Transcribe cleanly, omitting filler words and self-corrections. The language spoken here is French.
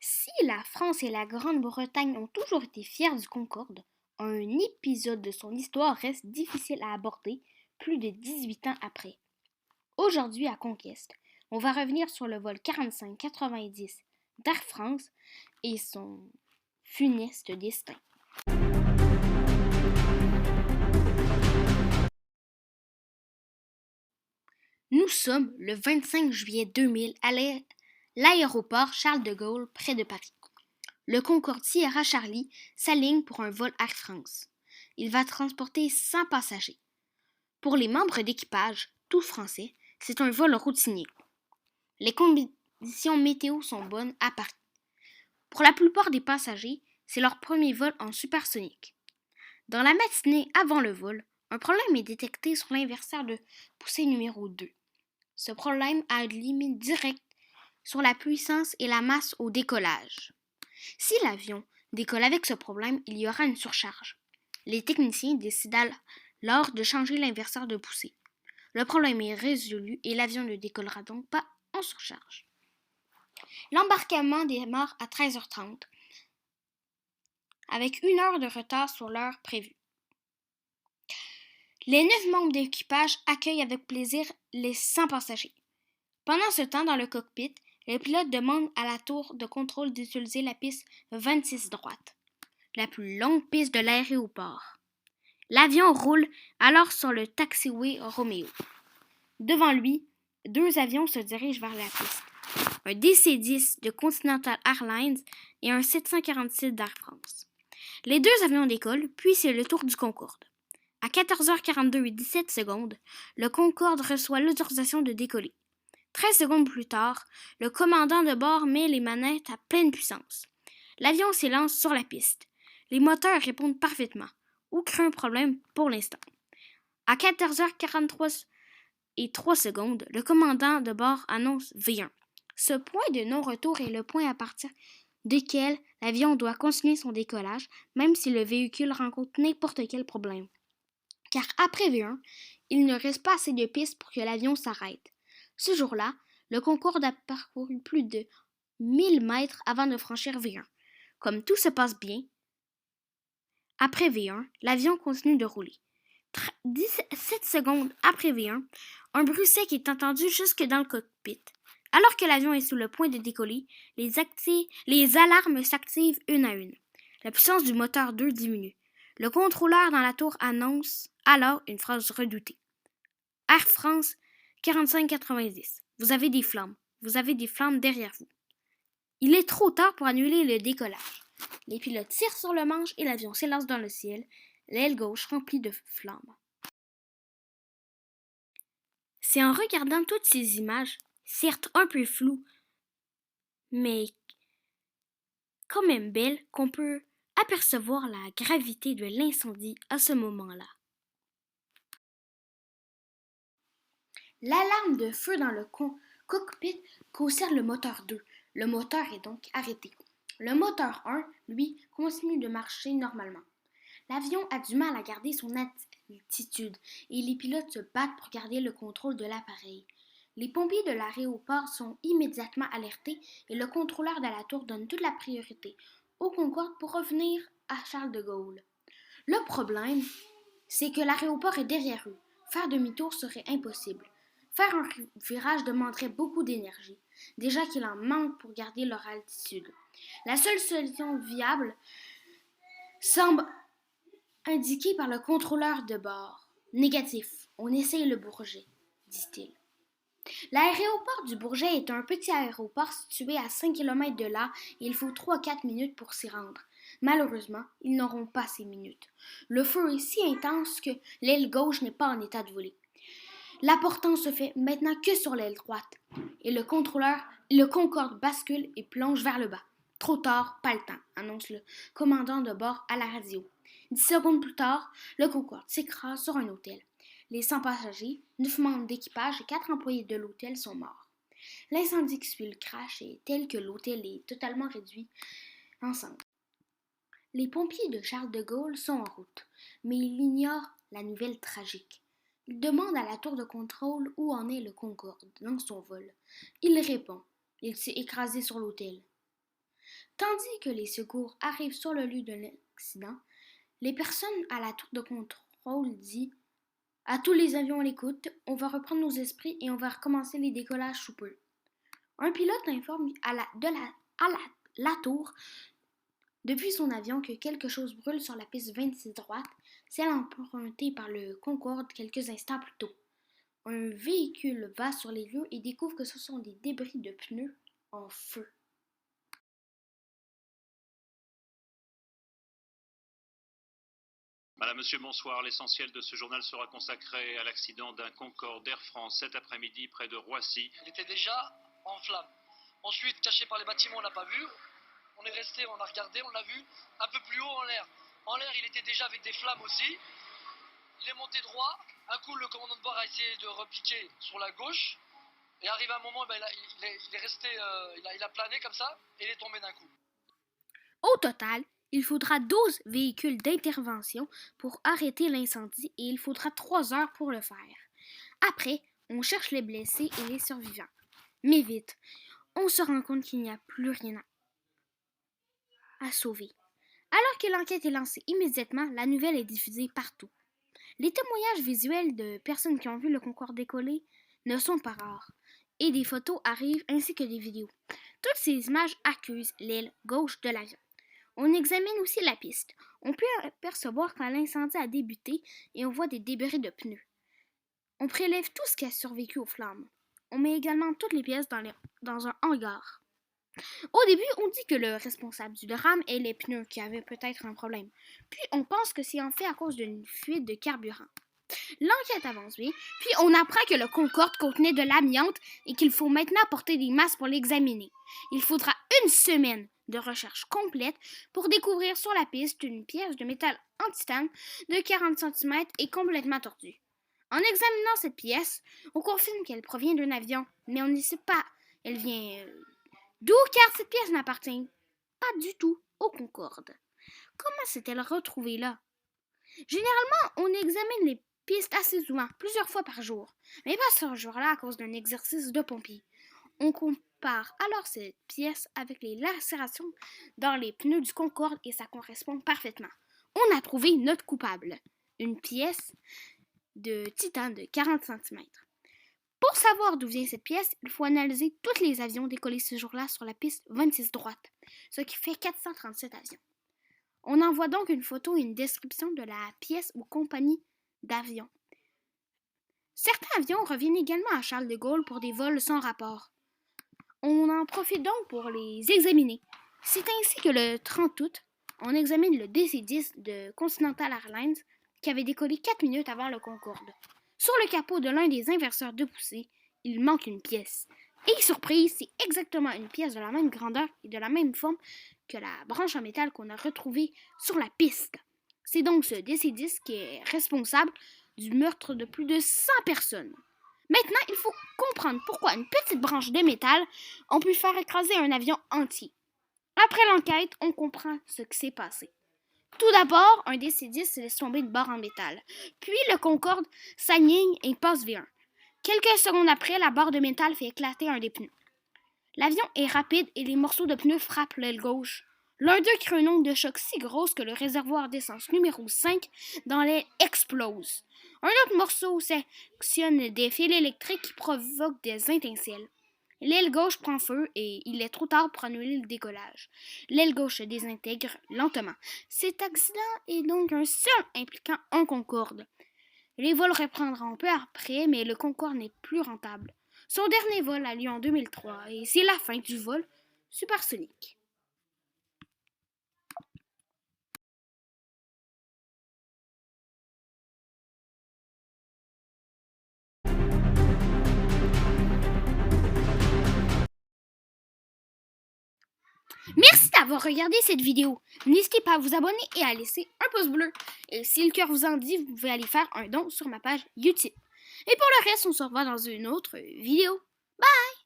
Si la France et la Grande-Bretagne ont toujours été fiers du Concorde, un épisode de son histoire reste difficile à aborder plus de 18 ans après. Aujourd'hui à Conquest, on va revenir sur le vol 45-90 d'Air France et son funeste destin. Nous sommes le 25 juillet 2000 à l'aéroport Charles de Gaulle près de Paris. Le Concorde Sierra Charlie s'aligne pour un vol Air France. Il va transporter 100 passagers. Pour les membres d'équipage, tous français, c'est un vol routinier. Les conditions météo sont bonnes à Paris. Pour la plupart des passagers, c'est leur premier vol en supersonique. Dans la matinée avant le vol, un problème est détecté sur l'inverseur de poussée numéro 2. Ce problème a une limite directe sur la puissance et la masse au décollage. Si l'avion décolle avec ce problème, il y aura une surcharge. Les techniciens décident alors de changer l'inverseur de poussée. Le problème est résolu et l'avion ne décollera donc pas en surcharge. L'embarquement démarre à 13h30 avec 1 heure de retard sur l'heure prévue. Les 9 membres d'équipage accueillent avec plaisir les 100 passagers. Pendant ce temps, dans le cockpit, le pilote demande à la tour de contrôle d'utiliser la piste 26 droite, la plus longue piste de l'aéroport. L'avion roule alors sur le taxiway Romeo. Devant lui, 2 avions se dirigent vers la piste. Un DC-10 de Continental Airlines et un 747 d'Air France. Les 2 avions décollent, puis c'est le tour du Concorde. À 14h42 et 17 secondes, le Concorde reçoit l'autorisation de décoller. 13 secondes plus tard, le commandant de bord met les manettes à pleine puissance. L'avion s'élance sur la piste. Les moteurs répondent parfaitement. Aucun problème pour l'instant. À 14h43 et 3 secondes, le commandant de bord annonce V1. Ce point de non-retour est le point à partir duquel l'avion doit continuer son décollage, même si le véhicule rencontre n'importe quel problème. Car après V1, il ne reste pas assez de pistes pour que l'avion s'arrête. Ce jour-là, le Concorde a parcouru plus de 1000 mètres avant de franchir V1. Comme tout se passe bien, après V1, l'avion continue de rouler. 17 secondes après V1, un bruit sec est entendu jusque dans le cockpit. Alors que l'avion est sous le point de décoller, les alarmes s'activent une à une. La puissance du moteur 2 diminue. Le contrôleur dans la tour annonce alors une phrase redoutée. Air France 45-90. Vous avez des flammes. Vous avez des flammes derrière vous. Il est trop tard pour annuler le décollage. Les pilotes tirent sur le manche et l'avion s'élance dans le ciel, l'aile gauche remplie de flammes. C'est en regardant toutes ces images, certes un peu floues, mais quand même belles, qu'on peut apercevoir la gravité de l'incendie à ce moment-là. L'alarme de feu dans le cockpit concerne le moteur 2. Le moteur est donc arrêté. Le moteur 1, lui, continue de marcher normalement. L'avion a du mal à garder son altitude et les pilotes se battent pour garder le contrôle de l'appareil. Les pompiers de l'aéroport sont immédiatement alertés et le contrôleur de la tour donne toute la priorité au Concorde pour revenir à Charles de Gaulle. Le problème, c'est que l'aéroport est derrière eux. Faire demi-tour serait impossible. Faire un virage demanderait beaucoup d'énergie, déjà qu'il en manque pour garder leur altitude. La seule solution viable semble indiquée par le contrôleur de bord. Négatif, on essaye le Bourget, dit-il. L'aéroport du Bourget est un petit aéroport situé à 5 km de là et il faut 3 à 4 minutes pour s'y rendre. Malheureusement, ils n'auront pas ces minutes. Le feu est si intense que l'aile gauche n'est pas en état de voler. La portance se fait maintenant que sur l'aile droite et le Concorde bascule et plonge vers le bas. Trop tard, pas le temps, annonce le commandant de bord à la radio. 10 secondes plus tard, le Concorde s'écrase sur un hôtel. Les 100 passagers, 9 membres d'équipage et 4 employés de l'hôtel sont morts. L'incendie qui suit le crash est tel que l'hôtel est totalement réduit en cendres. Les pompiers de Charles de Gaulle sont en route, mais ils ignorent la nouvelle tragique. Ils demandent à la tour de contrôle où en est le Concorde dans son vol. Il répond. Il s'est écrasé sur l'hôtel. Tandis que les secours arrivent sur le lieu de l'accident, les personnes à la tour de contrôle disent à tous les avions à l'écoute, on va reprendre nos esprits et on va recommencer les décollages sous peu. Un pilote informe la tour depuis son avion que quelque chose brûle sur la piste 26 droite, celle empruntée par le Concorde quelques instants plus tôt. Un véhicule va sur les lieux et découvre que ce sont des débris de pneus en feu. Madame, Monsieur, bonsoir. L'essentiel de ce journal sera consacré à l'accident d'un Concorde Air France cet après-midi près de Roissy. Il était déjà en flammes. Ensuite, caché par les bâtiments, on l'a pas vu. On est resté, on a regardé, on l'a vu un peu plus haut en l'air. En l'air, il était déjà avec des flammes aussi. Il est monté droit. Un coup, le commandant de bord a essayé de repiquer sur la gauche. Et arrivé à un moment, il est resté, il a plané comme ça et il est tombé d'un coup. Au total, il faudra 12 véhicules d'intervention pour arrêter l'incendie et il faudra 3 heures pour le faire. Après, on cherche les blessés et les survivants. Mais vite, on se rend compte qu'il n'y a plus rien à sauver. Alors que l'enquête est lancée immédiatement, la nouvelle est diffusée partout. Les témoignages visuels de personnes qui ont vu le Concorde décoller ne sont pas rares, et des photos arrivent ainsi que des vidéos. Toutes ces images accusent l'aile gauche de l'avion. On examine aussi la piste. On peut apercevoir quand l'incendie a débuté et on voit des débris de pneus. On prélève tout ce qui a survécu aux flammes. On met également toutes les pièces dans un hangar. Au début, on dit que le responsable du drame est les pneus qui avaient peut-être un problème. Puis on pense que c'est en fait à cause d'une fuite de carburant. L'enquête avance bien, puis on apprend que le Concorde contenait de l'amiante et qu'il faut maintenant porter des masques pour l'examiner. Il faudra une semaine de recherche complète pour découvrir sur la piste une pièce de métal en titane de 40 cm et complètement tordue. En examinant cette pièce, on confirme qu'elle provient d'un avion, mais on ne sait pas elle vient d'où car cette pièce n'appartient pas du tout au Concorde. Comment s'est-elle retrouvée là? Généralement, on examine les pistes assez souvent, plusieurs fois par jour, mais pas ce jour-là à cause d'un exercice de pompier. On compare alors cette pièce avec les lacérations dans les pneus du Concorde et ça correspond parfaitement. On a trouvé notre coupable, une pièce de titane de 40 cm. Pour savoir d'où vient cette pièce, il faut analyser tous les avions décollés ce jour-là sur la piste 26 droite, ce qui fait 437 avions. On envoie donc une photo et une description de la pièce aux compagnies d'avions. Certains avions reviennent également à Charles de Gaulle pour des vols sans rapport. On en profite donc pour les examiner. C'est ainsi que le 30 août, on examine le DC-10 de Continental Airlines qui avait décollé 4 minutes avant le Concorde. Sur le capot de l'un des inverseurs de poussée, il manque une pièce. Et surprise, c'est exactement une pièce de la même grandeur et de la même forme que la branche en métal qu'on a retrouvée sur la piste. C'est donc ce DC-10 qui est responsable du meurtre de plus de 100 personnes. Maintenant, il faut comprendre pourquoi une petite branche de métal a pu faire écraser un avion entier. Après l'enquête, on comprend ce qui s'est passé. Tout d'abord, un DC-10 laisse tomber une barre en métal. Puis le Concorde s'aligne et passe V1. Quelques secondes après, la barre de métal fait éclater un des pneus. L'avion est rapide et les morceaux de pneus frappent l'aile gauche. L'un d'eux crée une onde de choc si grosse que le réservoir d'essence numéro 5 dans l'aile explose. Un autre morceau sectionne des fils électriques qui provoquent des étincelles. L'aile gauche prend feu et il est trop tard pour annuler le décollage. L'aile gauche se désintègre lentement. Cet accident est donc un seul impliquant un Concorde. Les vols reprendront peu après, mais le Concorde n'est plus rentable. Son dernier vol a lieu en 2003 et c'est la fin du vol supersonique. Merci d'avoir regardé cette vidéo. N'hésitez pas à vous abonner et à laisser un pouce bleu. Et si le cœur vous en dit, vous pouvez aller faire un don sur ma page YouTube. Et pour le reste, on se revoit dans une autre vidéo. Bye!